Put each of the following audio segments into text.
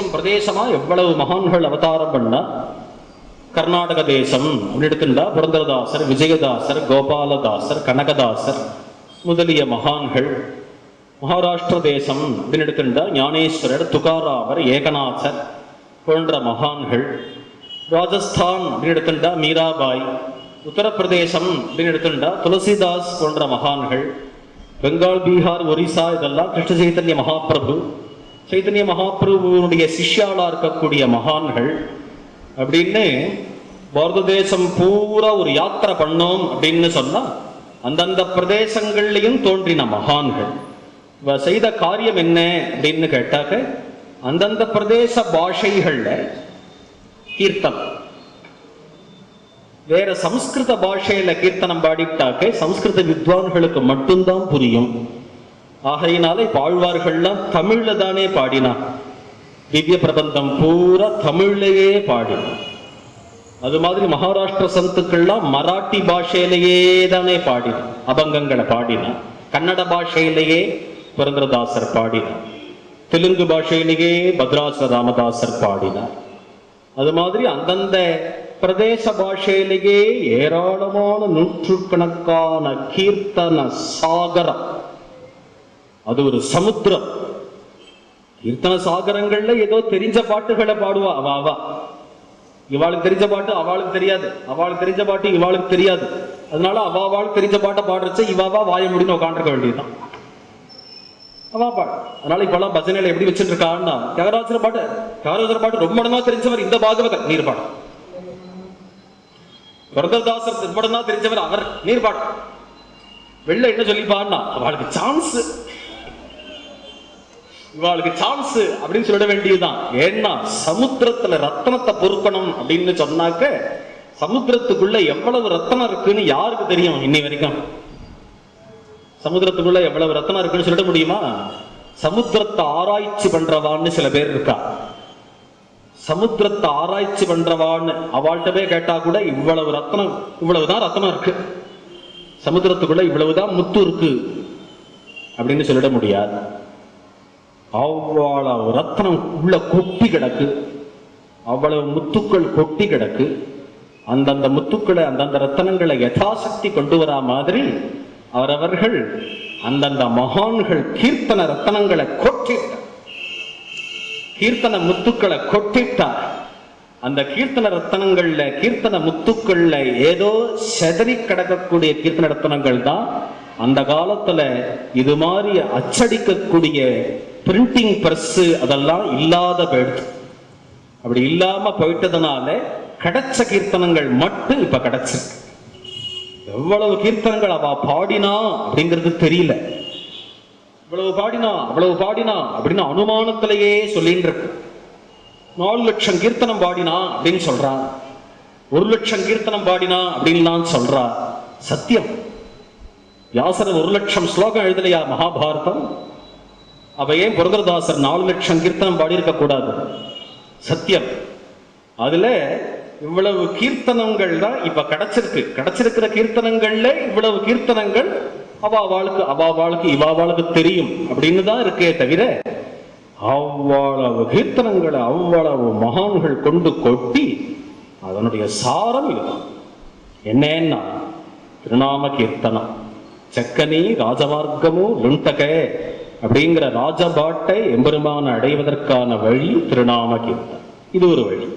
பிரதேசம் பிரதேசமா எவ்வளவு மகான்கள் அவதாரம் பண்ணா. கர்நாடக தேசம் அப்படின்னு எடுத்துட்டா புரந்தரதாசர், விஜயதாசர், கோபாலதாசர், கனகதாசர் முதலிய மகான்கள். மகாராஷ்டிர தேசம் அப்படின்னு எடுத்துட்டா ஞானேஸ்வரர், துகாராமர், ஏகநாதர் போன்ற மகான்கள். ராஜஸ்தான் அப்படின்னு எடுத்துட்டா மீராபாய். உத்தரப்பிரதேசம் அப்படின்னு எடுத்துட்டா துளசிதாஸ் போன்ற மகான்கள். பெங்கால், பீகார், ஒரிசா இதெல்லாம் கிருஷ்ண சைத்தன்ய மகாபிரபு, சைத்தன்ய மகாபிரபுனுடைய சிஷ்யாலா இருக்கக்கூடிய மகான்கள். அப்படின்னு பாரத தேசம் பூரா ஒரு யாத்திரை பண்ணோம் அப்படின்னு சொன்னா அந்தந்த பிரதேசங்கள்லையும் தோன்றின மகான்கள். செய்த காரியம் என்ன அப்படின்னு கேட்டாக்க அந்தந்த பிரதேச பாஷைகள்ல கீர்த்தனம். வேற சம்ஸ்கிருத பாஷையில கீர்த்தனம் பாடிட்டாக்க சம்ஸ்கிருத வித்வான்களுக்கு மட்டும்தான் புரியும். ஆகையினால பாழ்வார்கள்லாம் தமிழ்ல தானே பாடினா. திவ்ய பிரபந்தம் பூரா தமிழ்லையே பாடின. அது மாதிரி மகாராஷ்டிர சந்துக்கள்லாம் மராட்டி பாஷையிலேயே தானே பாடின, அபங்கங்களை பாடின. கன்னட பாஷையிலேயே புரந்தரதாசர் பாடினார். தெலுங்கு பாஷையிலேயே பத்ராச ராமதாசர் பாடினார். அது மாதிரி அந்தந்த பிரதேச பாஷையிலேயே ஏராளமான நூற்றுக்கணக்கான கீர்த்தன சாகரம். அது ஒரு சமுத்திரம். கீர்த்தன சாகரங்கள்ல ஏதோ தெரிஞ்ச பாட்டுகளை பாடுவா அவா. இவாளுக்கு தெரிஞ்ச பாட்டு அவளுக்கு தெரியாது, அவளுக்கு தெரிஞ்ச பாட்டு இவாளுக்கு தெரியாது. அதனால அவாவாளுக்கு தெரிஞ்ச பாட்டை பாடுறச்ச இவாவா வாய முடின்னு உட்காந்துருக்க வேண்டியதுதான். அவா பாடு. அதனால இப்பெல்லாம் பஜனையில எப்படி வச்சுட்டு இருக்கான்னா தியாகராஜர் பாட்டு ரொம்ப மடமா தெரிஞ்சவர் இந்த பாகவதர் நீர் பாடு. புரந்தரதாசர் ரொம்ப மடமா தெரிஞ்சவர் அவர் நீர் பாடு. வெள்ள என்ன சொல்லிப்பான்னா அவளுக்கு சான்ஸ், இவாளுக்கு சான்ஸ் அப்படின்னு சொல்லிட வேண்டியதுதான். ஏன்னா சமுத்திரத்துல ரத்தனத்தை பொறுக்கணும் அப்படின்னு சொன்னாக்க சமுத்திரத்துக்குள்ள எவ்வளவு ரத்தனம் இருக்குன்னு யாருக்கு தெரியும்? இன்னை வரைக்கும் சமுத்திரத்துக்குள்ள எவ்வளவு ரத்தனம் இருக்குன்னு சொல்லிட முடியுமா? சமுத்திரத்தை ஆராய்ச்சி பண்றவான்னு சில பேர் இருக்கா. சமுத்திரத்தை ஆராய்ச்சி பண்றவான்னு அவள்கிட்ட போய் கேட்டா கூட இவ்வளவு ரத்தனம், இவ்வளவுதான் ரத்தனம் இருக்கு, சமுத்திரத்துக்குள்ள இவ்வளவுதான் முத்து இருக்கு அப்படின்னு சொல்லிட முடியாது. அவ்வளவு ரத்தனம் உள்ள கொட்டி கிடக்கு, அவ்வளவு முத்துக்கள் கொட்டி கிடக்கு. அந்தந்த முத்துக்களை அந்தந்த ரத்தனங்களை யதாசக்தி கொண்டு வரா மாதிரி அவரவர்கள் அந்தந்த மகான்கள் கீர்த்தன ரத்தனங்களை கொட்டிட்டார், கீர்த்தன முத்துக்களை கொட்டிட்டார். அந்த கீர்த்தன ரத்தனங்கள்ல கீர்த்தன முத்துக்கள்ல ஏதோ செதறி கிடக்கக்கூடிய கீர்த்தன ரத்தனங்கள் தான் அந்த காலத்துல இது மாதிரி அச்சடிக்கக்கூடிய பிரிண்டிங் பிரஸ் அதெல்லாம் இல்லாத போயிடுது. அப்படி இல்லாம போயிட்டதுனால கிடைச்ச கீர்த்தனங்கள் மட்டும் இப்ப கிடைச்சிருக்கு. எவ்வளவு கீர்த்தனங்கள் அவ பாடினா அப்படிங்கிறது தெரியல. இவ்வளவு பாடினா அவ்வளவு பாடினா அப்படின்னு அனுமானத்திலேயே சொல்லிட்டு இருக்கு. 4 லட்சம் கீர்த்தனம் பாடினா அப்படின்னு சொல்றா, 1 லட்சம் கீர்த்தனம் பாடினா அப்படின்னு சொல்றா. சத்தியம். வியாசர் 1 லட்சம் ஸ்லோகம் எழுதலையா மகாபாரதம்? அவ ஏன் புரந்தரதாசர் 4 லட்சம் கீர்த்தனம் பாடியிருக்க கூடாது? சத்தியம். அதுல இவ்வளவு கீர்த்தனங்கள் தான் இப்ப கிடைச்சிருக்கிற கீர்த்தனங்கள்ல இவ்வளவு கீர்த்தனங்கள் அவாவாளுக்கு இவாவாளுக்கு தெரியும் அப்படின்னு தான் இருக்கே தவிர அவ்வளவு கீர்த்தனங்களை அவ்வளவு மகான்கள் கொண்டு கொட்டி அதனுடைய சாரம் இதுதான். என்னன்னா திருநாம கீர்த்தனம் செக்கனி ராஜமார்க்கமோ லுண்டக அப்படிங்கிற ராஜபாட்டை எம்பெருமான அடைவதற்கான வழி திருநாம கீர்த்தனம். இது ஒரு வழி.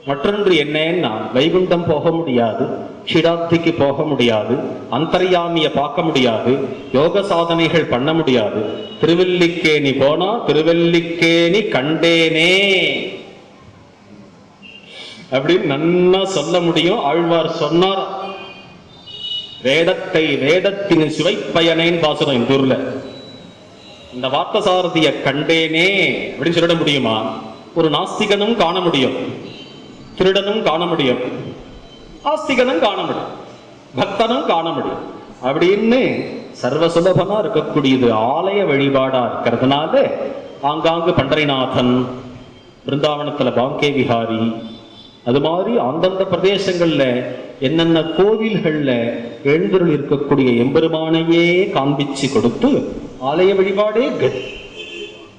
மற்றொன்று என்னன்னா வைகுண்டம் போக முடியாது, க்ஷீடாப்திக்கு போக முடியாது, அந்தர்யாமிய பார்க்க முடியாது, யோக சாதனைகள் பண்ண முடியாது. திருவல்லிக்கேணி போனா திருவல்லிக்கேணி கண்டேனே அப்படின்னு நன்னா சொல்ல முடியும். ஆழ்வார் சொன்னார், வேதத்தை வேதத்தின் சுவைப்பயனேன்னு பாசுறோம் இந்த ஊர்ல. இந்த வார்த்தசாரதிய கண்டேனே அப்படின்னு சொல்லிட முடியுமா? ஒரு நாஸ்திகனும் காண முடியும், திருடனும் காண முடியும், ஆஸ்திகனும் காண முடியும், பக்தனும் காண முடியும். அப்படின்னு சர்வ சுலபமா இருக்கக்கூடியது ஆலய வழிபாடா இருக்கிறதுனால ஆங்காங்கு பண்டரிநாதன், பிருந்தாவனத்துல பாங்கே விஹாரி, அது மாதிரி அந்தந்த பிரதேசங்கள்ல என்னென்ன கோவில்கள்ல எழுந்தருள் இருக்கக்கூடிய எம்பெருமானையே காண்பிச்சு கொடுத்து ஆலய வழிபாடே கதி.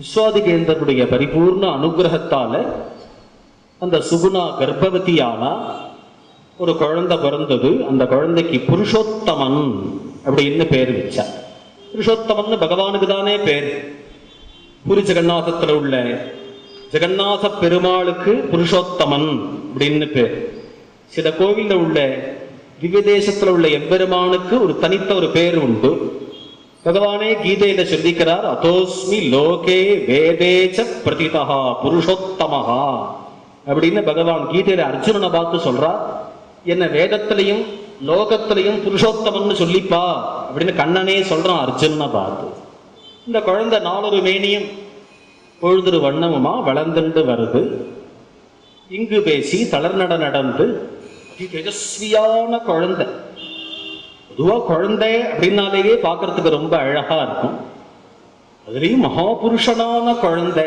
விஸ்வாதிகேந்திரனுடைய பரிபூர்ண அனுகிரகத்தால அந்த சுகுணா கர்ப்பவதியானா, ஒரு குழந்தை பிறந்தது. அந்த குழந்தைக்கு புருஷோத்தமன் அப்படின்னு பேர் வச்சார். புருஷோத்தமன் பகவானுக்கு தானே பேர். பூரி ஜெகநாதத்துல உள்ள ஜெகநாத பெருமாளுக்கு புருஷோத்தமன் அப்படின்னு பேர். சில கோவில்ல உள்ள திவ்ய தேசத்துல உள்ள எம்பெருமானுக்கு ஒரு தனித்த ஒரு பேர் உண்டு. பகவானே கீதையில சொல்லிக்கிறார், அதோஸ்மி லோகே வேதேச்ச பிரதிதா புருஷோத்தமஹா அப்படின்னு பகவான் கீதையில அர்ஜுனனை பார்த்து சொல்றார். என்ன வேதத்திலையும் லோகத்திலையும் புருஷோத்தமன்னு சொல்லிப்பா அப்படின்னு கண்ணனே சொல்றான் அர்ஜுனனை பார்த்து. இந்த குழந்தை நாளொரு மேனியும் பொழுது வண்ணமுமா வளர்ந்துண்டு வருது. இங்கு பேசி தளர்நட நடந்து தேஜஸ்வியான குழந்தை. பொதுவா குழந்தை அப்படின்னாலேயே பார்க்கறதுக்கு ரொம்ப அழகா இருக்கும். அதுலயும் மகாபுருஷனான குழந்தை,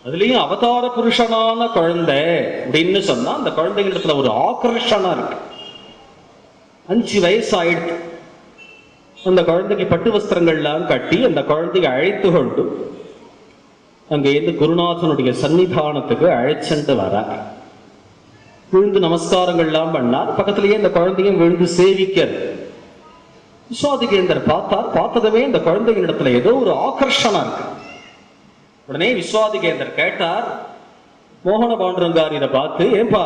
அதுலயும் அவதார புருஷனான குழந்தை அப்படின்னு சொன்னா அந்த குழந்தைகளிடத்துல ஒரு ஆக்கர்ஷணம் இருக்கு. 5 வயசு ஆயிடுச்சு. அந்த குழந்தைக்கு பட்டு வஸ்திரங்கள்லாம் கட்டி அந்த குழந்தைக்கு அழைத்து கொண்டு அங்கேருந்து குருநாதனுடைய சன்னிதானத்துக்கு அழைச்சென்று வர விழுந்து நமஸ்காரங்கள்லாம் பண்ணார். பக்கத்திலேயே இந்த குழந்தையும் விழுந்து சேவிக்கிறது. விஸ்வாதிகேந்தர் பார்த்தார். பார்த்ததுமே இந்த குழந்தைகளிடத்துல ஏதோ ஒரு ஆக்கர்ஷணம் இருக்கு. உடனே விஸ்வாதிகேந்தர் கேட்டார் மோகன பாண்டுரங்காரியரை பார்த்து, ஏன்பா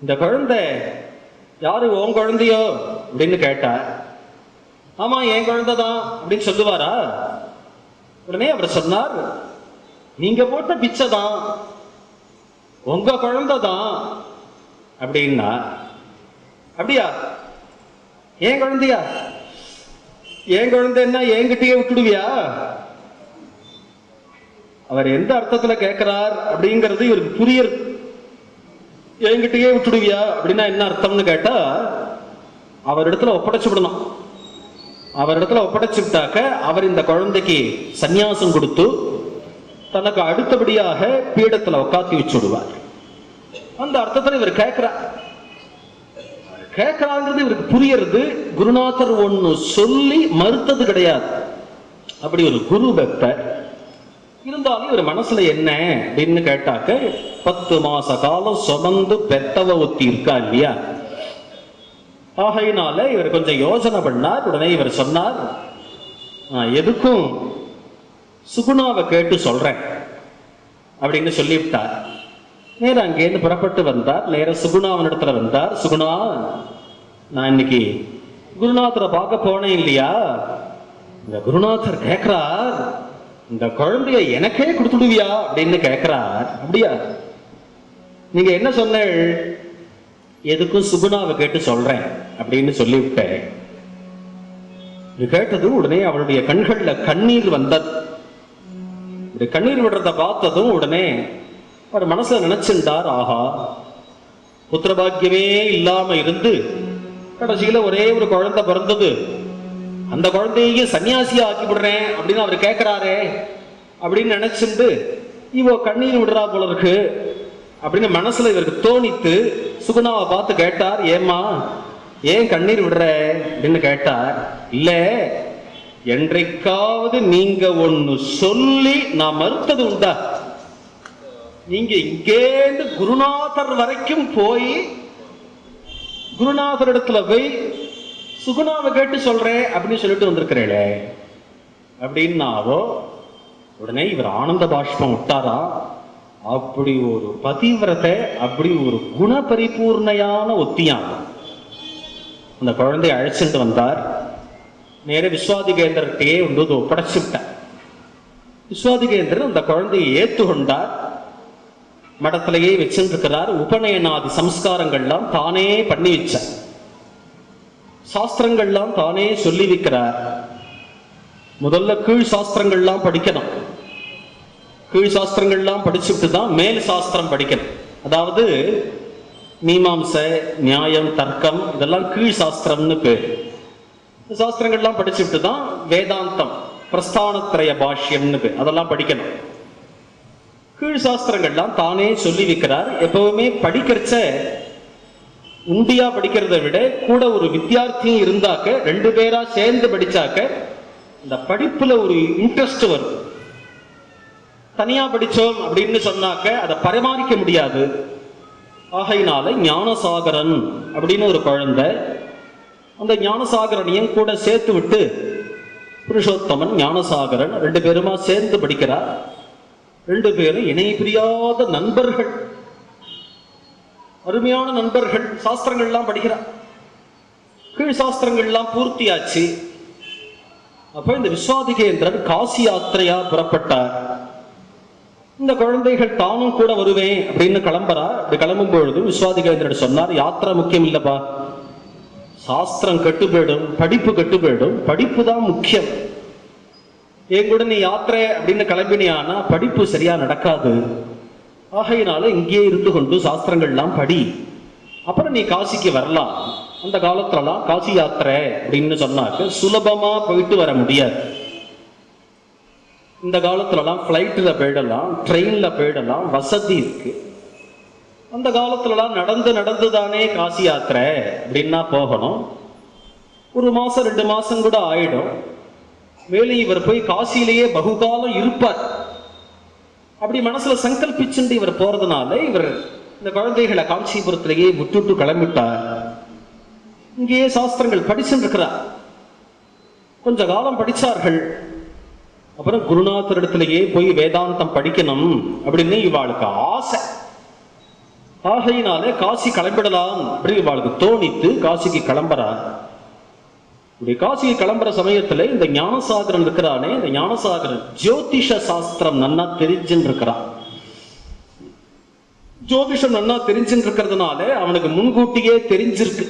இந்த குழந்தை யாரு, உன் குழந்தையோ அப்படின்னு கேட்டார். ஆமா என் குழந்தைதான் அப்படின்னு சொல்லுவாரா? உடனே அவர் சொன்னார், நீங்க போட்ட பிச்சை தான், உங்க குழந்தைதான் அப்படின்னா. அப்படியா? ஏன் குழந்தையா? ஏன் குழந்தைன்னா என்கிட்டயே விட்டுடுவியா? அவர் எந்த அர்த்தத்துல கேட்கிறார் அப்படிங்கிறது இவருக்கு புரியுது. என்கிட்டயே விட்டுடுவியா அப்படின்னா என்ன அர்த்தம்னு கேட்டா, அவரிடத்துல ஒப்படைச்சுடணும். அவரிடத்துல ஒப்படைச்சுட்டாக்க அவர் இந்த குழந்தைக்கு சந்நியாசம் கொடுத்து தனக்கு அடுத்தபடியாக பீடத்துல உட்காத்தி வச்சுடுவார். அந்த அர்த்தத்துல இவர் கேட்கிறாங்கிறது இவருக்கு புரியறது. குருநாதர் ஒண்ணு சொல்லி மறுத்தது கிடையாது. அப்படி ஒரு குரு பக்தர் இருந்தாலும் இவர் மனசுல என்ன அப்படின்னு கேட்டாக்க, 10 மாச காலம் சுமந்து பெத்தவ ஒத்தி இருக்கா இல்லையா? ஆகையினால இவர் கொஞ்சம் யோசனை பண்ணார். உடனே இவர் சொன்னார், எதுக்கும் சுகுணாவை கேட்டு சொல்றேன் அப்படின்னு சொல்லிவிட்டார். நேரம் அங்கேருந்து புறப்பட்டு வந்தார். நேரம் சுகுணாவனிடத்துல வந்தார். சுகுணா, நான் இன்னைக்கு குருநாதரை பார்க்க போனேன் இல்லையா? இந்த குருநாதர் கேட்கிறார், இந்த குழந்தைய எனக்கே கொடுத்துடுவியா அப்படின்னு கேட்கிறார். அப்படியா? நீங்க என்ன சொன்ன? எதுக்கும் சுகுணாவை கேட்டு சொல்றேன் அப்படின்னு சொல்லிவிட்டேன். இது கேட்டதும் உடனே அவளுடைய கண்கள்ல கண்ணீர் வந்தது. கண்ணீர் விடுறத பார்த்ததும் உடனே அவர் மனசுல நினைச்சிருந்தார், ஆஹா, புத்திரபாக்கியமே இல்லாம இருந்து கடைசியில ஒரே ஒரு குழந்தை பிறந்தது, அந்த குழந்தையே சன்னியாசியா ஆக்கி விடுறேன் அப்படின்னு அவர் கேட்கிறாரே அப்படின்னு நினைச்சுட்டு இவோ கண்ணீர் விடுறா போல இருக்கு அப்படின்னு மனசுல இவருக்கு தோணித்து சுகுணாவை பார்த்து கேட்டார், ஏம்மா ஏன் கண்ணீர் விடுற அப்படின்னு கேட்டார். இல்ல, என்றைக்காவது நீங்க ஒண்ணு சொல்லி நான் மறுத்தது உண்டா? நீங்க இங்கேந்து குருநாதர் வரைக்கும் போய் குருநாதர் இடத்துல போய் சுகுணாவை கேட்டு சொல்றேன் அப்படின்னு சொல்லிட்டு வந்திருக்கிறேளே அப்படின்னாவோ உடனே இவர் ஆனந்த பாஷ்பம் விட்டாரா. அப்படி ஒரு பதிவிரத்தை, அப்படி ஒரு குண பரிபூர்ணையான ஒத்தியான அந்த குழந்தைய அழைச்சிட்டு வந்தார். நேர விஸ்வாதிகேந்திரத்தையே வந்து ஒப்படைச்சு விட்டார். விஸ்வாதிகேந்திரன் அந்த குழந்தையை ஏற்றுக்கொண்டார். மடத்திலேயே வச்சிருக்கிறார். உபநயனாதி சம்ஸ்காரங்கள்லாம் தானே பண்ணி வச்சார். சாஸ்திரங்கள்லாம் தானே சொல்லி வைக்கிறார். முதல்ல கீழ் சாஸ்திரங்கள்லாம் படிக்கணும். கீழ் சாஸ்திரங்கள்லாம் படிச்சுட்டு தான் மேல் சாஸ்திரம் படிக்கணும். அதாவது மீமாம்சை, நியாயம், தர்க்கம் இதெல்லாம் கீழ் சாஸ்திரம்னு பேர். சாஸ்திரங்கள்லாம் படிச்சுட்டு தான் வேதாந்தம், பிரஸ்தானத்ரய பாஷ்யம்னு பேர், அதெல்லாம் படிக்கணும். கீழ் சாஸ்திரங்கள்லாம் தானே சொல்லி வைக்கிறார். எப்பவுமே படிக்கிறச்ச உண்டியா படிக்கிறத விட கூட ஒரு வித்தியார்த்தியும் இருந்தாக்க, 2 பேரா சேர்ந்து படிச்சாக்க இந்த படிப்புல ஒரு இன்ட்ரெஸ்ட் வரும். தனியா படிச்சோம் அப்படின்னு சொன்னாக்க அதை பரிமாறிக்க முடியாது. ஆகையினால ஞானசாகரன் அப்படின்னு ஒரு குழந்தை, அந்த ஞானசாகரனையும் கூட சேர்த்து விட்டு புருஷோத்தமன் ஞானசாகரன் 2 பேருமா சேர்ந்து படிக்கிறார். 2 பேரும் இணை பிரியாத நண்பர்கள், அருமையான நண்பர்கள். சாஸ்திரங்கள்லாம் படிக்கிறார். கீழ் சாஸ்திரங்கள்லாம் பூர்த்தியாச்சு. அப்ப இந்த விஸ்வாதிகேந்திரன் காசி யாத்திரையா புறப்பட்டார். இந்த குழந்தைகள் தானும் கூட வருவேன் அப்படின்னு கிளம்புறா. அப்படி கிளம்பும் பொழுது விஸ்வாதிகேந்திரன் சொன்னார், யாத்திரை முக்கியம் இல்லப்பா, சாஸ்திரம் கெட்டு போயிடும், படிப்பு கெட்டு போயிடும், படிப்பு தான் முக்கியம். என் கூட நீ யாத்திரை அப்படின்னு கிளம்பினியானா படிப்பு சரியா நடக்காது. ஆகையினால இங்கேயே இருந்து கொண்டு சாஸ்திரங்கள்லாம் படி, அப்புறம் நீ காசிக்கு வரலாம். அந்த காலத்துலலாம் காசி யாத்திரை அப்படின்னு சொன்னாக்க சுலபமா போயிட்டு வர முடியாது. இந்த காலத்துலலாம் ஃப்ளைட்டில் போயிடலாம், ட்ரெயினில் போயிடலாம், வசதி இருக்கு. அந்த காலத்துலலாம் நடந்து தானே காசி யாத்திரை அப்படின்னா போகணும். 1 மாசம் 2 மாசம் கூட ஆயிடும். மேலும் இவர் போய் காசியிலேயே பகுகாலம் இருப்பார். அப்படி மனசுல சங்கல்பிச்சுட்டு இவர் போறதுனால இவர் இந்த குழந்தைகளை காஞ்சிபுரத்திலேயே விட்டுட்டு கிளம்பிட்டார். இங்கேயே சாஸ்திரங்கள் படிச்சுட்டு இருக்கிறார். கொஞ்ச காலம் படிச்சார்கள். அப்புறம் குருநாதரிடத்திலேயே போய் வேதாந்தம் படிக்கணும் அப்படின்னு இவாளுக்கு ஆசை. ஆகையினாலே காசி கிளம்பிடலாம் அப்படின்னு இவாளுக்கு தோணித்து காசிக்கு கிளம்புறார். இப்படி காசிக்கு கிளம்புற சமயத்துல இந்த ஞானசாகரன் இருக்கிறானே, இந்த ஞானசாகரன் ஜோதிஷ சாஸ்திரம் நன்னா தெரிஞ்சுன்னு இருக்கிறான். ஜோதிஷம் நன்னா தெரிஞ்சுன்னு இருக்கிறதுனால அவனுக்கு முன்கூட்டியே தெரிஞ்சிருக்கு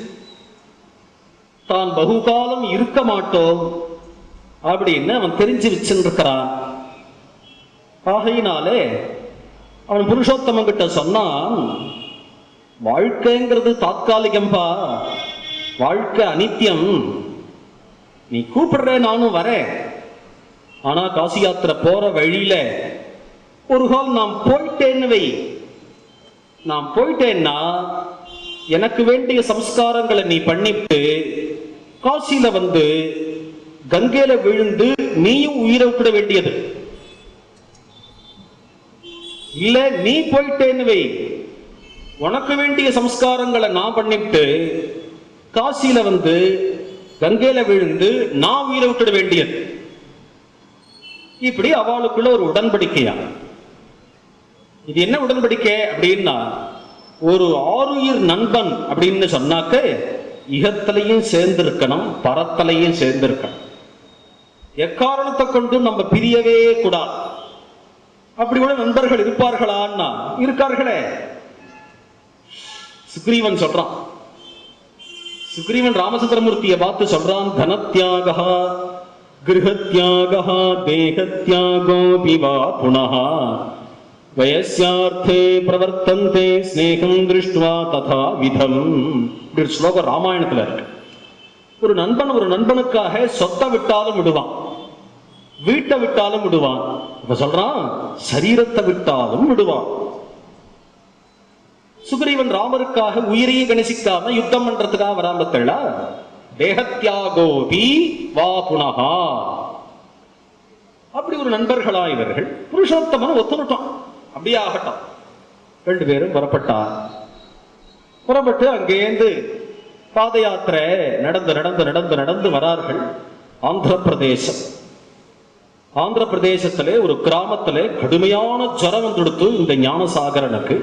தான் பகுகாலம் இருக்க மாட்டோம் அப்படின்னு அவன் தெரிஞ்சு வச்சுருக்கிறான். ஆகையினாலே அவன் புருஷோத்தமன் கிட்ட சொன்னான், வாழ்க்கைங்கிறது தாத்காலிகம்பா, வாழ்க்கை அனித்தியம். நீ கூப்பிடுற நானும் வரேன். ஆனா காசி யாத்திரை போற வழியில ஒரு கால் நான் போயிட்டேன்னு வை. நான் போயிட்டேன்னா எனக்கு வேண்டிய சம்ஸ்காரங்களை நீ பண்ணிட்டு காசியில வந்து கங்கையில விழுந்து நீயும் உயிரை விட வேண்டியது இல்ல. நீ போயிட்டேன்னு வை, உனக்கு வேண்டிய சம்ஸ்காரங்களை நான் பண்ணிட்டு காசியில வந்து கங்கையில விழுந்து நான் உயிரை விட்டுட வேண்டியது. இப்படி அவளுக்குள்ள ஒரு உடன்படிக்கையா. இது என்ன உடன்படிக்கை அப்படின்னா, ஒரு ஆருயிர் நண்பன் அப்படின்னு சொன்னாக்க இகத்திலையும் சேர்ந்திருக்கணும், பரத்தலையும் சேர்ந்திருக்கணும். எக்காரணத்தை கொண்டு நம்ம பிரியவே கூடாது. அப்படி கூட நண்பர்கள் இருப்பார்களான்னா இருக்கார்களே. சுக்ரீவன் சொல்றான், சுக்ரீவன் ராமச்சந்திரமூர்த்தியை பார்த்து சொல்றான், தனத்யாகா கிருஹத்யாகா தேகத்யாகோபி வா புனः வயஸ்யார்த்தே பிரவர்த்தந்தே ஸ்நேகம் திருஷ்டுவா ததா விதம். இப்படி ஒரு ஸ்லோகம் ராமாயணத்துல இருக்கு. ஒரு நண்பன் ஒரு நண்பனுக்காக சொத்தை விட்டாலும் விடுவான், வீட்டை விட்டாலும் விடுவான். இப்ப சொல்றான் சரீரத்தை விட்டாலும் விடுவான். சுக்ரீவன் ராமருக்காக உயிரையே கணிசிக்காம யுத்தம் பண்றதுக்காக வராமத்தா தேகத்யாகோபி வா புனஹா. அப்படி ஒரு நண்பர்களா இவர்கள். புருஷோத்தமன் ஒத்துனுட்டான், அப்படியே ஆகட்டும். 2 பேரும் புறப்பட்டார். புறப்பட்டு அங்கேந்து பாத யாத்திரை நடந்து நடந்து நடந்து நடந்து வரார்கள். ஆந்திர பிரதேசம். ஆந்திர பிரதேசத்திலே ஒரு கிராமத்திலே கடுமையான ஜரம் வந்துடுத்து இந்த ஞானசாகரனுக்கு.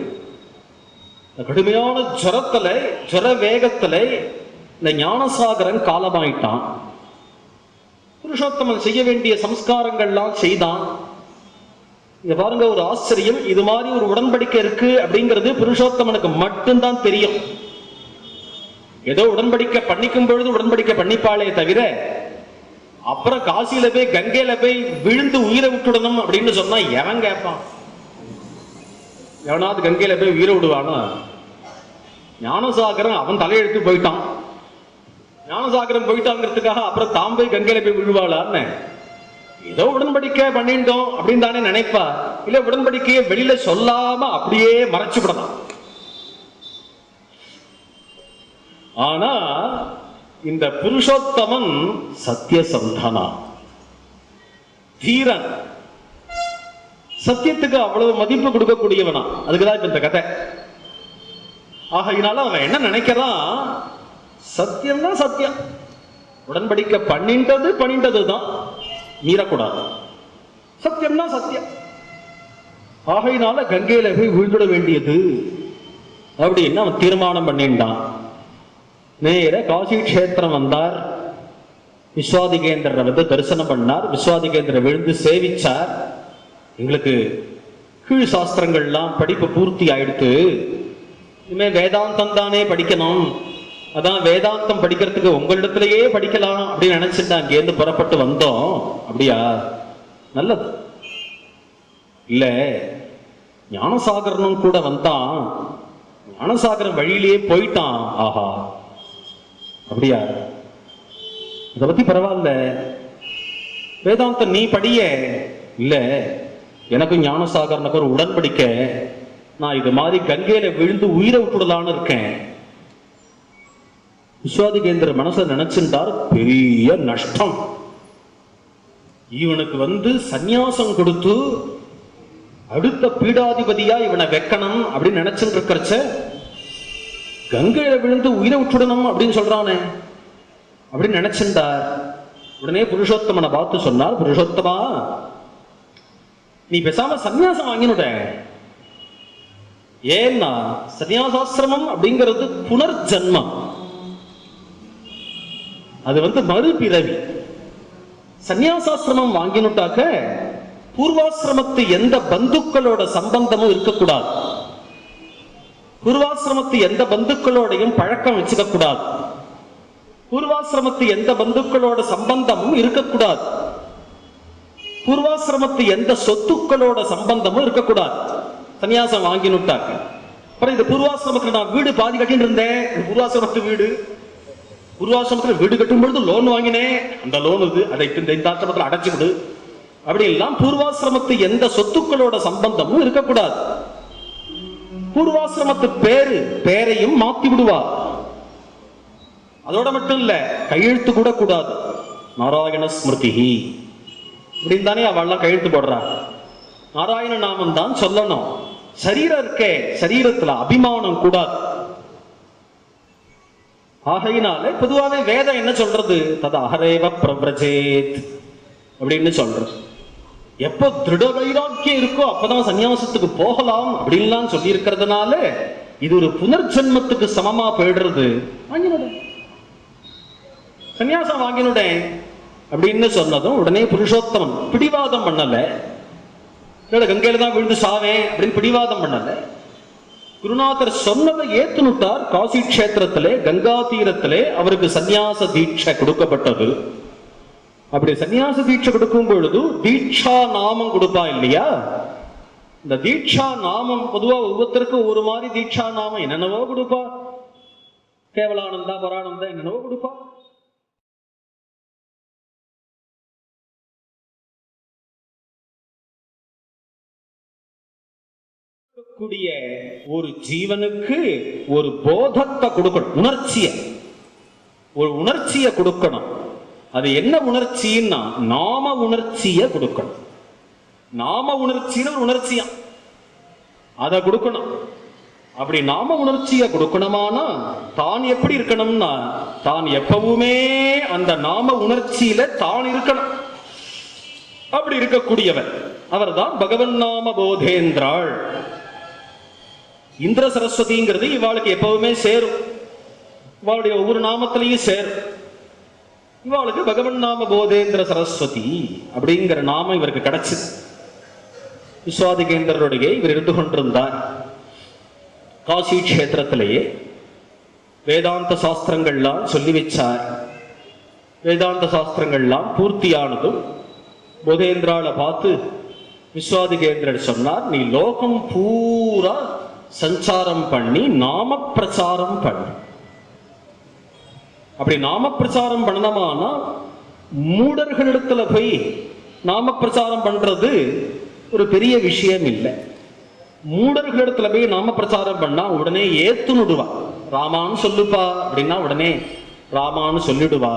கடுமையான ஜரத்துல ஜர வேகத்துல இந்த ஞானசாகரன் காலமாயிட்டான். புருஷோத்தமன் செய்ய வேண்டிய சம்ஸ்காரங்கள்லாம் செய்தான். இங்க பாருங்க ஒரு ஆச்சரியம். இது மாதிரி ஒரு உடன்படிக்கை இருக்கு அப்படிங்கிறது புருஷோத்தமனுக்கு மட்டும்தான் தெரியும். ஏதோ உடன்படிக்கை பண்ணிக்கும் பொழுது உடன்படிக்கை பண்ணிப்பாளே தவிர அப்புறம் காசியில போய் கங்கையில போய் விழுந்து உயிரை விட்டுடணும் அப்படின்னு சொன்னா எவன் கேட்பான்? எவனாவது கங்கையில போய் உயிரை விடுவானா? ஞானசாகரன் அவன் தலையெழுத்து போயிட்டான். ஞானசாகரன் போயிட்டாங்கிறதுக்காக அப்புறம் தாம் போய் கங்கையில போய் விழுவாளான்னு ஏதோ உடன்படிக்கை பண்ணிட்டோம் அப்படின்னு தானே நினைப்பா. இல்ல உடன்படிக்கையை வெளியில சொல்லாம அப்படியே மறைச்சு விடலாம். ஆனா இந்த புருஷோத்தமன் சத்தியசந்தனா, தீரன். சத்தியத்துக்கு அவ்வளவு மதிப்பு கொடுக்கக்கூடியவனா. அதுக்குதான் இப்ப இந்த கதை. ஆகையினால அவன் என்ன நினைக்கிறான், சத்தியம் தான் சத்தியம், உடன்படிக்கை பண்ணிட்டதுதான், மீறக்கூடாது, சத்தியம் தான் சத்தியம். ஆகையினால கங்கையில போய் விழுந்துட வேண்டியது அப்படின்னு அவன் தீர்மானம் பண்ணிட்டான். நேர காசி கஷேத்திரம் வந்தார். விஸ்வாதிகேந்திரரை வந்து தரிசனம் பண்ணார். விஸ்வாதிகேந்திர விழுந்து சேவிச்சார். எங்களுக்கு கீழ் சாஸ்திரங்கள்லாம் படிப்பு பூர்த்தி ஆயிடுத்து, இனிமே வேதாந்தம் தானே படிக்கணும், அதான் வேதாந்தம் படிக்கிறதுக்கு உங்களிடத்திலேயே படிக்கலாம் அப்படின்னு நினைச்சிட்டு அங்கேருந்து புறப்பட்டு வந்தோம். அப்படியா, நல்லது. இல்ல ஞானசாகரனும் கூட வந்தான், ஞானசாகரன் வழியிலேயே போயிட்டான். ஆஹா, அப்படியா, இதை பத்தி பரவாயில்ல, வேதாந்தம் நீ படிய. இல்ல எனக்கும் ஞானசாகரனுக்கு ஒரு உடன்படிக்க, நான் இது மாதிரி கங்கையில விழுந்து உயிரை விட்டுடலான்னு இருக்கேன். விஸ்வாதிகேந்திர மனசை நினைச்சிருந்தார், பெரிய நஷ்டம், இவனுக்கு வந்து சந்நியாசம் கொடுத்து அடுத்த பீடாதிபதியா இவனை வைக்கணும் அப்படின்னு நினைச்சுட்டு இருக்கிறச்ச கங்கையில விழுந்து உயிரை விட்டுடணும் அப்படின்னு சொல்றானே அப்படின்னு நினைச்சிருந்தார். உடனே புருஷோத்தமனை பார்த்து சொன்னார், புருஷோத்தமா நீ பேசாம சந்நியாசம் வாங்கினுட. ஏன்னா சந்நியாசாசிரமம் அப்படிங்கிறது புனர்ஜன்மம், அது வந்து மறுபிறவி. சந்நியாசாசிரமம் வாங்கினுட்டாக்க பூர்வாசிரமத்து எந்த பந்துக்களோட சம்பந்தமும் இருக்கக்கூடாது, பூர்வாசிரமத்து எந்த பந்துக்களோடையும் பழக்கம் வச்சுக்க கூடாது, பூர்வாசிரமத்து எந்த பந்துக்களோட சம்பந்தமும் இருக்கக்கூடாது, பூர்வாசிரமத்து எந்த சொத்துக்களோட சம்பந்தமும் இருக்கக்கூடாது. சன்னியாசம் வாங்கினுட்டாங்க. அப்புறம் இந்த பூர்வாசிரமத்துல நான் வீடு பாதி கட்டின்னு இருந்தேன், பூர்வாசிரமத்து வீடு, பூர்வாசிரமத்துல வீடு கட்டும் பொழுது லோன் வாங்கினேன், அந்த லோன் இது, அதை இந்த ஆசிரமத்தில் அடைச்சு விடு அப்படி எல்லாம் பூர்வாசிரமத்து எந்த சொத்துக்களோட சம்பந்தமும் இருக்கக்கூடாது. பூர்வாசிரமத்து பேரையும் மாத்தி விடுவா. அதோட மட்டும் இல்ல, கையெழுத்து கூட கூடாது. நாராயண ஸ்மிருதி அப்படின்னு தானே அவள்லாம் கையெழுத்து போடுறா. நாராயண நாமம் தான் சொல்லணும். சரீரம் இருக்கே, சரீரத்துல அபிமானம் கூடாது. ஆகையினால பொதுவாக வேதம் என்ன சொல்றது, தது அஹரேவ பிரவ்ரஜேத் அப்படின்னு சொல்றது. எப்போ திருட வைராக்கியம் இருக்கோ அப்பதான் சன்னியாசத்துக்கு போகலாம் அப்படின்லாம் சொல்லி இருக்கிறதுனால இது ஒரு புனர்ஜென்மத்துக்கு சமமா போயிடுறது. வாங்கினுடேன், சன்னியாசம் வாங்கினுடேன் அப்படின்னு சொன்னதும் உடனே புருஷோத்தமன் பிடிவாதம் பண்ணல. கங்கையில தான் விழுந்து சாவேன் அப்படின்னு பிடிவாதம் பண்ணல. குருநாதர் சொன்னதை ஏத்துனுட்டார். காசி கஷேத்திரத்திலே கங்கா தீரத்திலே அவருக்கு சந்நியாச தீட்சை கொடுக்கப்பட்டது. அப்படி சன்னியாச தீட்சை கொடுக்கும் பொழுது தீட்சா நாமம் கொடுப்பா இல்லையா, இந்த தீட்சா நாமம் பொதுவா ஒவ்வொருத்தருக்கும் ஒரு மாதிரி தீட்சா நாமம் என்னென்னவோ கொடுப்பா. கேவலானந்தா, பரானந்தா, என்னென்னவோ கொடுப்பா. கூடிய ஒரு ஜீவனுக்கு ஒரு போதத்தை கொடுக்கணும், ஒரு உணர்ச்சியை கொடுக்கணும். அது என்ன உணர்ச்சின்னா நாம உணர்ச்சியை கொடுக்கணும். நாம உணர்ச்சின்னு ஒரு உணர்ச்சியா அதை கொடுக்கணும். அப்படி நாம உணர்ச்சியை கொடுக்கணுமானா தான் எப்படி இருக்கணும்னா, தான் எப்பவுமே அந்த நாம உணர்ச்சியில தான் இருக்கணும். அப்படி இருக்கக்கூடியவர் அவர் தான் பகவன் நாம போதேந்திராள். இந்திர சரஸ்வதிங்கிறது இவாளுக்கு எப்பவுமே சேரும், இவாளுடைய ஒவ்வொரு நாமத்திலையும் சேரும். இவாளுக்கு பகவன் நாம போதேந்திர சரஸ்வதி அப்படிங்கிற நாமம் இவருக்கு கிடைச்சது. விஸ்வாதிகேந்திரருடைய இவர் இருந்து கொண்டிருந்தார். காசி கஷேத்திரத்திலேயே வேதாந்த சாஸ்திரங்கள்லாம் சொல்லி வச்சார். வேதாந்த சாஸ்திரங்கள்லாம் பூர்த்தியானதும் போதேந்திரால பார்த்து விஸ்வாதிகேந்திரர் சொன்னார், நீ லோகம் பூரா சஞ்சாரம் பண்ணி நாம பிரச்சாரம் பண்ணு. அப்படி நாம பிரச்சாரம் பண்ணணுமானா மூடர்களிடத்துல போய் நாம பிரச்சாரம் பண்றது ஒரு பெரிய விஷயம் இல்லை. மூடர்களிடத்துல போய் நாம பிரச்சாரம் பண்ணா உடனே ஏத்துனுடுவா. ராமான்னு சொல்லுப்பா அப்படின்னா உடனே ராமான்னு சொல்லிடுவா.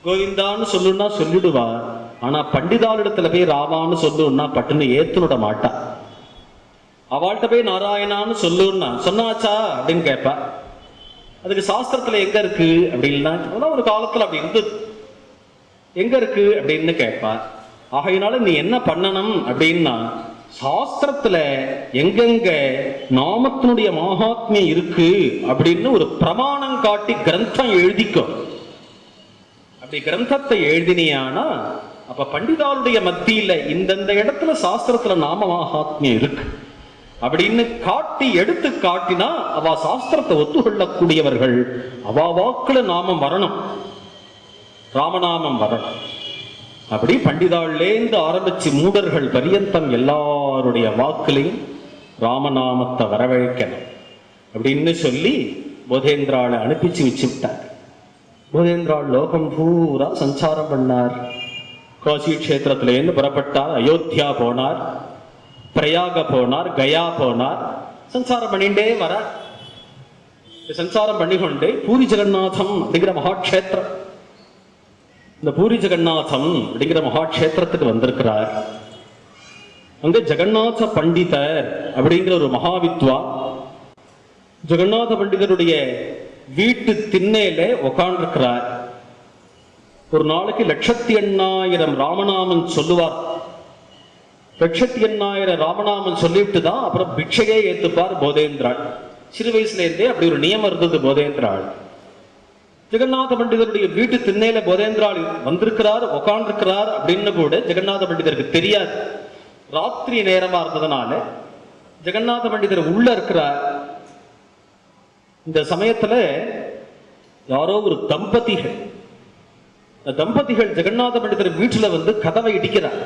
கோவிந்தான்னு சொல்லுன்னா சொல்லிடுவா. ஆனா பண்டிதாளிடத்துல போய் ராமான்னு சொல்லுன்னா பட்டுன்னு ஏத்துனுட மாட்டா. அவள்கிட்ட போய் நாராயணான்னு சொல்லுன்னா சொன்னாச்சா அப்படின்னு கேட்பா. அதுக்கு சாஸ்திரத்துல எங்க இருக்கு அப்படின்னா, அதெல்லாம் ஒரு காலத்துல அப்படி இருந்தது, எங்க இருக்கு அப்படின்னு கேட்பா. ஆகையினால நீ என்ன பண்ணணும் அப்படின்னா, சாஸ்திரத்துல எங்கெங்க நாமத்தினுடைய மகாத்மியம் இருக்கு அப்படின்னு ஒரு பிரமாணம் காட்டி கிரந்தம் எழுதிக்கும். அப்படி கிரந்தத்தை எழுதினியானா அப்ப பண்டிதாளுடைய மத்தியில இந்தந்த இடத்துல சாஸ்திரத்துல நாம மகாத்மியம் இருக்கு அப்படின்னு காட்டி எடுத்து காட்டினா அவ சாஸ்திரத்தை ஒத்துக்கொள்ளக்கூடியவர்கள். அவ வாக்குல நாமம் வரணும், ராமநாமம் வரணும். அப்படி பண்டிதாள்லேந்து ஆரம்பிச்சு மூடர்கள் பரியந்தம் எல்லாருடைய வாக்குலையும் ராமநாமத்தை வரவழைக்கணும் அப்படின்னு சொல்லி போதேந்திராளை அனுப்பிச்சு வச்சு விட்டார். போதேந்திராள் லோகம் பூரா சஞ்சாரம் பண்ணார். காசி கஷேத்திரத்திலேருந்து புறப்பட்டார், அயோத்தியா போனார், பிரயாக போனார், கயா போனார், சஞ்சாரம் பண்ணிட்டே வர. சஞ்சாரம் பண்ணிக்கொண்டே பூரி ஜெகநாதம் அப்படிங்கிற மகாட்சேத்திரம், இந்த பூரி ஜெகநாதம் அப்படிங்கிற மகாட்சேத்திரத்துக்கு வந்திருக்கிறார். அங்க ஜெகநாத பண்டிதர் அப்படிங்கிற ஒரு மகாவித்வா ஜெகநாத பண்டிதருடைய வீட்டு திண்ணையில உட்கார்ந்திருக்கிறார். ஒரு நாளைக்கு 1,80,000 ராமநாமன் சொல்லுவார். 1,80,000 ராமநாமன் சொல்லிவிட்டு தான் அப்புறம் பிக்ஷையே ஏத்துப்பார் போதேந்திராள். சிறு வயசுல இருந்தே அப்படி ஒரு நியமம் இருந்தது போதேந்திராள். ஜெகநாத பண்டிதருடைய வீட்டு திண்ணையில போதேந்திராள் வந்திருக்கிறார், உட்கார்ந்திருக்கிறார் அப்படின்னு கூட ஜெகநாத பண்டிதருக்கு தெரியாது. ராத்திரி நேரமா இருந்ததுனால ஜெகநாத பண்டிதர் உள்ள இருக்கிறார். இந்த சமயத்துல யாரோ ஒரு தம்பதிகள் ஜெகநாத பண்டிதர் வீட்டுல வந்து கதவை இடிக்கிறார்.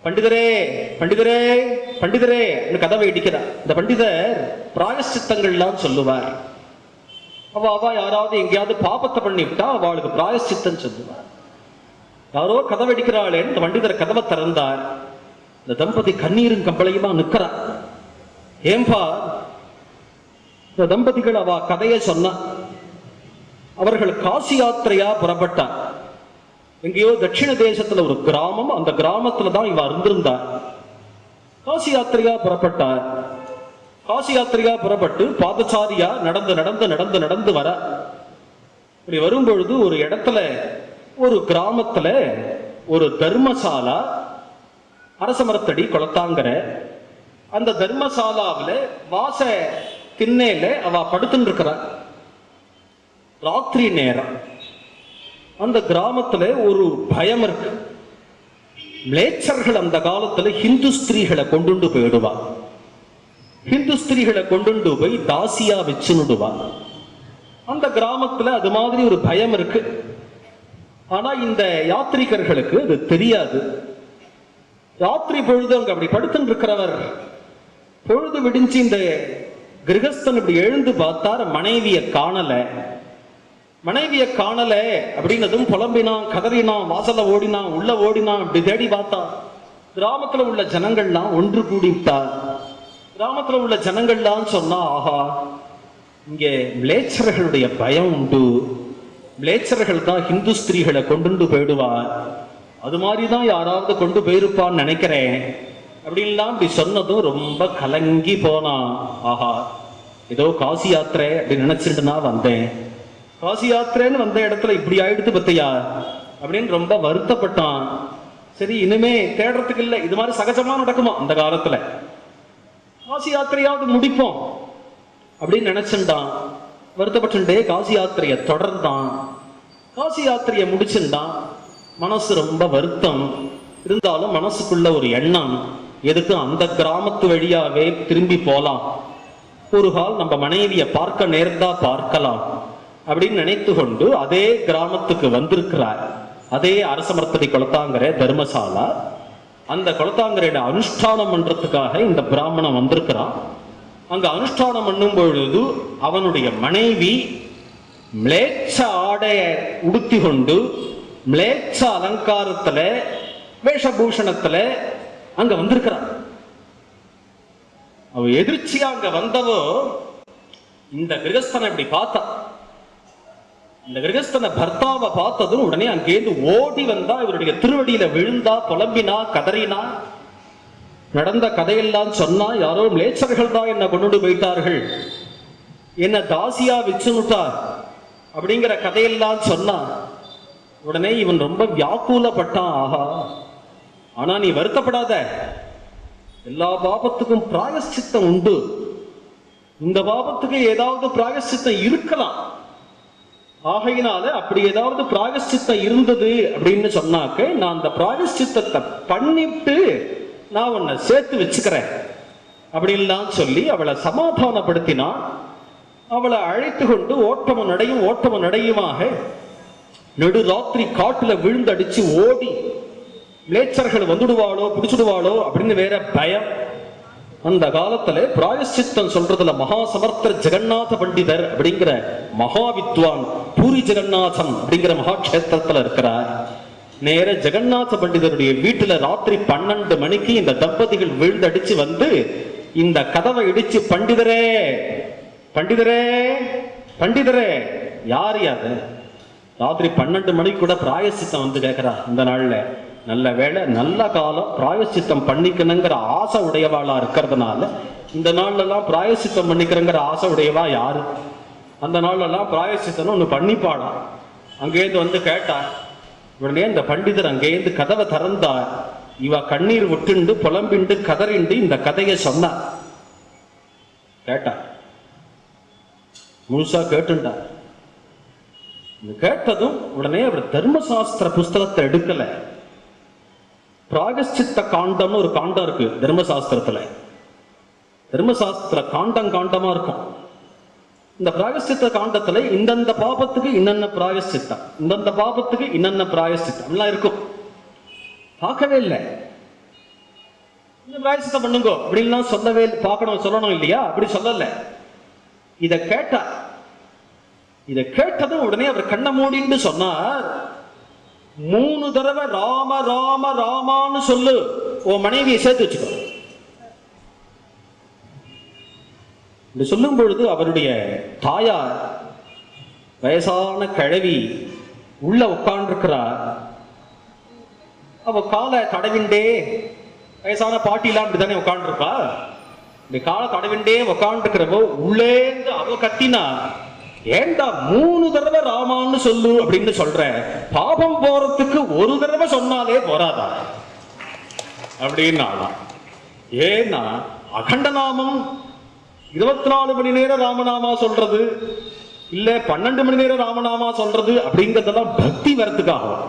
பண்டிதரே பண்டிதரே பண்டிதரே கதவை இடிக்கிறார். இந்த பண்டிதர் பிராயஷ்சித்தங்கள்லாம் சொல்லுவார். அவ யாராவது எங்கேயாவது பாபத்தை பண்ணிவிட்டா அவளுக்கு பிராயஷ்சித்தம் சொல்லுவார். யாரோ கதவை அடிக்கிறாளே, இந்த பண்டிதர் கதவை திறந்தார். இந்த தம்பதி கண்ணீரும் கம்பளையுமா நிற்கிறார். ஏன்பா? இந்த தம்பதிகள் அவ கதையை சொன்ன. அவர்கள் காசி யாத்திரையா புறப்பட்டார். எங்கேயோ தட்சிண தேசத்துல ஒரு கிராமம், அந்த கிராமத்துல தான் இவ இருந்திருந்தார். காசி யாத்திரையா புறப்பட்டார். காசி யாத்திரையா புறப்பட்டு பாதசாரியா நடந்து நடந்து நடந்து நடந்து வர. இப்படி வரும்பொழுது ஒரு இடத்துல, ஒரு கிராமத்துல ஒரு தர்மசாலா, அரசமரத்தடி குளத்தாங்கர, அந்த தர்மசாலாவில வாச திண்ணையில அவ படுத்துட்டு இருக்கிறார். ராத்திரி நேரம். அந்த கிராமத்துல ஒரு பயம் இருக்கு. மிளேச்சர்கள் அந்த காலத்துல ஹிந்து ஸ்திரீகளை கொண்டுண்டு போயிடுவா. ஹிந்து ஸ்திரீகளை கொண்டுண்டு போய் தாசியா வச்சுடுவா. அந்த கிராமத்துல அது மாதிரி ஒரு பயம் இருக்கு. ஆனா இந்த யாத்ரிகர்களுக்கு அது தெரியாது. ராத்திரி பொழுது அங்க அப்படி படுத்துட்டு இருக்கிறவர், பொழுது விடிஞ்சு இந்த கிரகஸ்தன் இப்படி எழுந்து பார்த்தார், மனைவிய காணல. மனைவிய காணல அப்படின்னதும் புலம்பினான், கதறினான், வாசல ஓடினான், உள்ள ஓடினான். இப்படி தேடி பார்த்தா கிராமத்துல உள்ள ஜனங்கள்லாம் ஒன்று கூடி விட்டார். கிராமத்துல உள்ள ஜனங்கள்லாம் சொன்னா, ஆஹா, இங்க மிளேச்சர்களுடைய பயம் உண்டு, மிளேச்சர்கள் தான் ஹிந்து ஸ்திரீகளை கொண்டு போயிடுவார், அது மாதிரிதான் யாராவது கொண்டு போயிருப்பான்னு நினைக்கிறேன் அப்படின்லாம் இப்படி சொன்னதும் ரொம்ப கலங்கி போனான். ஆஹா, ஏதோ காசி யாத்திரை அப்படின்னு நினைச்சிட்டு நான் வந்தேன், காசி யாத்திரைன்னு வந்த இடத்துல இப்படி ஆயிடுத்து பத்தியா அப்படின்னு ரொம்ப வருத்தப்பட்டான். சரி, இனிமே தேடுறதுக்கு இல்லை, இது மாதிரி சகஜமா நடக்குமா அந்த காலத்துல, காசி யாத்திரையாவது முடிப்போம் அப்படின்னு நினைச்சுட்டான். வருத்தப்பட்டுட்டே காசி யாத்திரையை தொடர்ந்தான். காசி யாத்திரையை முடிச்சுட்டான். மனசு ரொம்ப வருத்தம் இருந்தாலும் மனசுக்குள்ள ஒரு எண்ணம், எதுக்கு அந்த கிராமத்து வழியாவே திரும்பி போலாம், ஒரு கால் நம்ம மனைவியை பார்க்க நேர்ந்தா பார்க்கலாம் அப்படின்னு நினைத்து கொண்டு அதே கிராமத்துக்கு வந்திருக்கிறார். அதே அரசமரத்தடி குளத்தாங்கரை தர்மசாலா. அந்த குளத்தாங்கரையோட அனுஷ்டானம் பண்றதுக்காக இந்த பிராமணன் வந்திருக்கிறான். அங்க அனுஷ்டானம் பண்ணும் பொழுது அவனுடைய மனைவி மிளேச்ச ஆடைய உடுத்தி கொண்டு மிளேச்ச அலங்காரத்துல வேஷபூஷணத்துல அங்க வந்திருக்கிறான். அவ எதிர்ச்சியா அங்க வந்தவோ இந்த கிரகஸ்தனை இப்படி பார்த்தா. இந்த கிரகஸ்தன பர்த்தாவை பார்த்ததும் உடனே அங்கேருந்து ஓடி வந்தா, இவருடைய திருவடியில விழுந்தா, புலம்பினா, கதறினா, நடந்த கதையெல்லாம் சொன்னா. யாரோ லேச்சர்கள் தான் என்ன கொண்டு போயிட்டார்கள், என்ன தாசியா வச்சுட்டார் அப்படிங்கிற கதையெல்லாம் சொன்னா. உடனே இவன் ரொம்ப வியாக்குலப்பட்டான். ஆஹா, ஆனா நீ வருத்தப்படாத, எல்லா பாபத்துக்கும் பிராயஷ்சித்தம் உண்டு. இந்த பாபத்துக்கு ஏதாவது பிராயஷ்சித்தம் இருக்கலாம். ஆகையினால அப்படி ஏதாவது பிராயஷ்சித்தம் இருந்தது அப்படின்னு சொன்னாக்க, நான் அந்த பிராயஷ்சித்தத்தை பண்ணிட்டு நான் உன்னை சேர்த்து வச்சுக்கிறேன் அப்படின்லாம் சொல்லி அவளை சமாதானப்படுத்தினான். அவளை அழைத்து கொண்டு ஓட்டமும் நடையுமாக நடுராத்திரி காட்டுல விழுந்தடிச்சு ஓடி, லேச்சர்கள் வந்துடுவாளோ பிடிச்சிடுவாளோ அப்படின்னு வேற பயம். அந்த காலத்துல பிராயஷ்சித்தம் சொல்றதுல மகா சமர்த்தர் ஜெகநாத பண்டிதர் அப்படிங்கிற மகா வித்வான் பூரி ஜெகநாதம் அப்படிங்கிற மகாட்சேத்திரத்துல இருக்கிறார். நேர ஜெகநாத பண்டிதருடைய வீட்டுல ராத்திரி 12 மணிக்கு இந்த தம்பதிகள் விழுந்தடிச்சு வந்து இந்த கதவை இடிச்சு, பண்டிதரே பண்டிதரே பண்டிதரே, யார் அது? ராத்திரி 12 மணிக்கு கூட பிராயஷ்சித்தம் வந்து கேட்கிறா. இந்த நாள்ல நல்ல வேளை, நல்ல காலம், பிராயஷ்சித்தம் பண்ணிக்கணுங்கிற ஆசை உடையவாளா இருக்கிறதுனால இந்த நாள்ல எல்லாம் பிராயஷ்சித்தம் பண்ணிக்கிறங்கிற ஆசை உடையவா யாரு? அந்த நாள்ல எல்லாம் பிராயஷ்சித்தம் ஒண்ணு பண்ணிப்பாளா. அங்கேருந்து வந்து கேட்டா. உடனே இந்த பண்டிதர் அங்கேருந்து கதவை திறந்தார். இவ கண்ணீர் விட்டுண்டு புலம்பிண்டு கதறிண்டு இந்த கதையை சொன்னார். கேட்டா, முழுசா கேட்டுண்டா. கேட்டதும் உடனே அவர் தர்மசாஸ்திர புஸ்தகத்தை எடுக்கல. பிராயஷ்சித்த காண்டம்னு ஒரு காண்டம் இருக்கு தர்மசாஸ்திரத்துல. தர்மசாஸ்திர காண்டமா இருக்கும். இந்த பிராயஷ்சித்த காண்டத்துல இந்தந்த பாபத்துக்கு இன்னென்ன பிராயஷ்சித்தம், இந்தந்த பாபத்துக்கு இன்னென்ன பிராயஷ்சித்தம் எல்லாம் இருக்கும். பார்க்கவே இல்லை. இந்த பிராயஷ்சித்தம் பண்ணுங்கோ அப்படின்லாம் சொல்லவே, சொல்லணும் இல்லையா? அப்படி சொல்லல. இத கேட்டா. இதை கேட்டதும் உடனே அவர் கண்ணை மூடின்னு சொன்னார், 3 தடவை ராம ராம ராமான்னு சொல்லு, உன் மனைவியை சேர்த்து வச்சுக்கோ. சொல்லும் பொழுது அவருடைய தாயார் வயசான கிழவி உள்ள உட்கார்ந்துருக்கிறார். அவ காலை தடவிண்டே, வயசான பாட்டிலாம் அப்படித்தானே உட்கார்ந்துருப்பா, இந்த காலை தடவிண்டே உட்கார்ந்துருக்கிறவோ உள்ளேந்து அவ கத்தினா, ஏண்டா 3 தடவை ராமான்னு சொல்லு அப்படின்னு சொல்ற, பாபம் போறதுக்கு 1 தடவை சொன்னாலே போறாதா அப்படின்னா. ஏன்னா அகண்டநாமம் 24 மணி நேரம் ராமநாமா சொல்றது இல்ல 12 மணி நேரம் ராமநாமா சொல்றது அப்படிங்கறதெல்லாம் பக்தி வரத்துக்காகும்.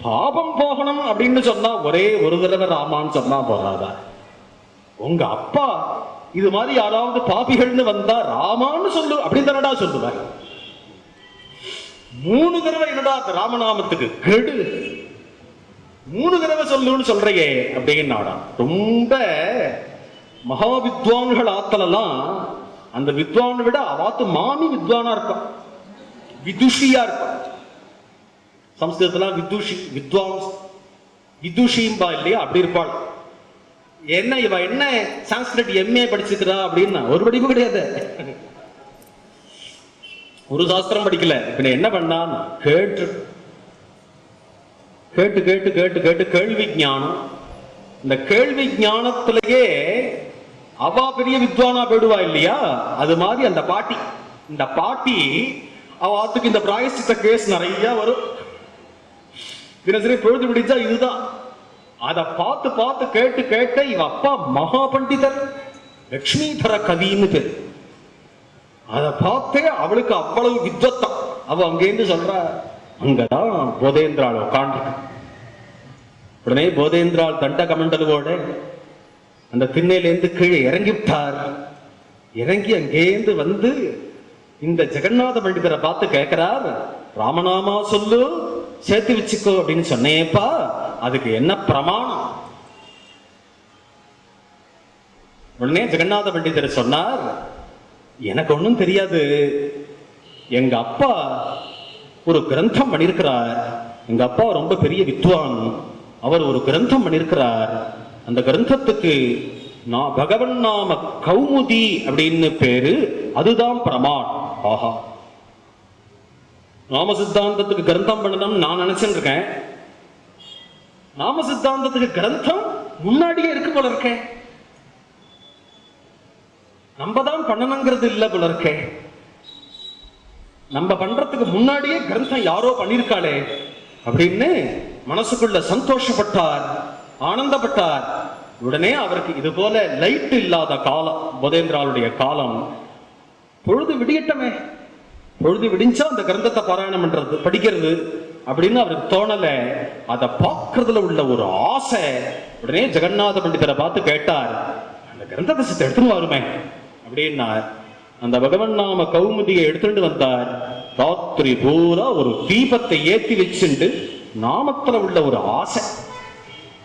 பாபம் போகணும் அப்படின்னு சொன்னா ஒரே 1 தடவை ராமான்னு சொன்னா போறாதா? உங்க அப்பா இது மாதிரி யாராவது பாபிகள்னு வந்தா ராமான்னு சொல்லு அப்படின்னு தானடா சொல்லுவார். 3 தடவை என்னடா ராமநாமத்துக்கு கெடு, 3 தடவை சொல்லுன்னு சொல்றையே அப்படின்னாடா. ரொம்ப மகா வித்வான்கள் ஆத்தலாம். அந்த வித்வானை விட அவாத்து மாமி வித்வானா இருக்கும், விதுஷியா இருக்கும். சம்ஸ்கிருதத்துல விதுஷி வித்வான் விதுஷிம்பா இல்லையா, அப்படி இருப்பாள். என்ன இவ என்ன சான்ஸ்கிரிட் எம்ஏ படிச்சுக்கிறா அப்படின்னா ஒரு படிப்பு கிடையாது, ஒரு சாஸ்திரம் படிக்கல. இப்ப என்ன பண்ணா, கேட்டு கேட்டு கேட்டு கேட்டு கேட்டு கேள்வி ஞானம். இந்த கேள்வி ஞானத்திலேயே அவா பெரிய வித்வானா போயிடுவா இல்லையா? அது மாதிரி அந்த பாட்டி, இந்த பாட்டி அவத்துக்கு இந்த பிராயஷ்சித்த கேஸ் நிறைய வரும். தினசரி பொழுது பிடிச்சா இதுதான். அதை பார்த்து பார்த்து கேட்டு கேட்ட இவ அப்பா மகா பண்டிதர், லட்சுமிதர கவின்னு பேர். அதை பார்த்தே அவளுக்கு அவ்வளவு வித்வத்தம். அவ அங்கேருந்து சொல்ற, அங்கதான் போதேந்திராள் உட்காண்டு. உடனே போதேந்திராள் தண்ட கமண்டலுவோட அந்த திண்ணையிலேருந்து கீழே இறங்கி விட்டார். இறங்கி அங்கேருந்து வந்து இந்த ஜெகநாத பண்டிதரை பார்த்து கேட்கிறார், ராமநாமா சொல்லு சேர்த்து வச்சுக்கோ அப்படின்னு சொன்னேப்பா, அதுக்கு என்ன பிரமாணம்? உடனே ஜெகநாத பண்டிதர் சொன்னார், எனக்கு ஒன்றும் தெரியாது, எங்க அப்பா ஒரு கிரந்தம் பண்ணியிருக்கிறார். எங்க அப்பா ரொம்ப பெரிய வித்வான், அவர் ஒரு கிரந்தம் பண்ணியிருக்கிறார். அந்த கிரந்தத்துக்கு நான் பகவன் நாம கௌமுதி அப்படின்னு பேரு, அதுதான் பிரமாணம். ஆஹா, நாம சித்தாந்தத்துக்கு கிரந்தம் பண்ணணும்னு நான் நினைச்சுட்டு இருக்கேன். நாம சித்தாந்தத்துக்கு கிரந்தம் முன்னாடியே இருக்கு போல இருக்கேன். நம்ம தான் பண்ணணுங்கிறது இல்ல போல இருக்கேன். நம்ம பண்றதுக்கு முன்னாடியே கிரந்தம் யாரோ பண்ணிருக்காளே அப்படின்னு மனசுக்குள்ள சந்தோஷப்பட்டார், ஆனந்தப்பட்டார். உடனே அவருக்கு இது போல லைட் இல்லாத காலம் போதேந்திராளுடைய காலம். பொழுது விடியட்டமே, பொழுது விடிஞ்சா அந்த கிரந்தத்தை பாராயணம் பண்றது படிக்கிறது அப்படின்னு அவருக்கு தோணல. அதை பார்க்கறதுல உள்ள ஒரு ஆசை. உடனே ஜெகநாத பண்டிதரை பார்த்து கேட்டார், அந்த கிரந்தத்தை சித்த எடுத்துன்னு வருமே அப்படின்னார். அந்த பகவன் நாம கௌமுதியை எடுத்துட்டு வந்தார். ராத்திரி பூரா ஒரு தீபத்தை ஏத்தி வச்சுண்டு நாமத்துல உள்ள ஒரு ஆசை.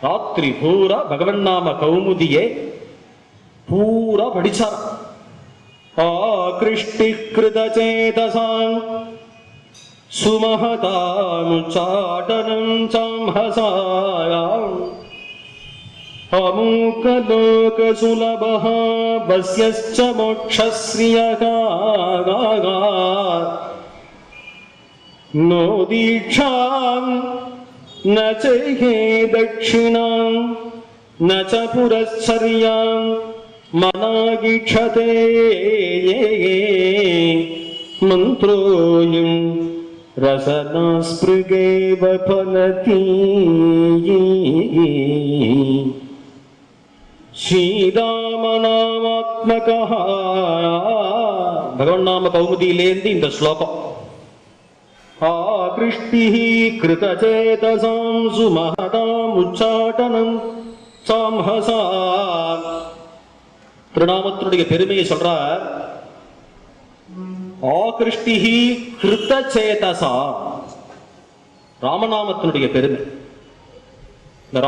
ராத்திரி பூரா பகவன் நாம கௌமுதியை பூரா படிச்சார். ஆக்ருஷ்டி கிருத சேதசாம் சுமஹதானுச்சாடனம் சாம்ஹசாயாம் அமூகலோக சுலபஹ வஸ்யஸ்ச மோக்ஷஸ்ரியஹ நோ தீக்ஷாம் ந சைஹே தக்ஷிணாம் ந ச புரச்சர்யாம் மனாகீக்ஷதே மந்த்ரோயம் ரசனாஸ்பிருகேவ பலதி ஸ்ரீராமநாமாத்மகः. பகவன் நாம கௌமுதியிலேந்து இந்த ஸ்லோகம். ஆக்ருஷ்டிஹி கிருதசேதசாம் சுமஹதாம் உச்சாடனம் சாம்ஹசா. திருநாமத்தினுடைய பெருமையை சொல்றார். ஆக்ருஷ்டிஹி கிருதசேதசா, ராமநாமத்தினுடைய பெருமை. இந்த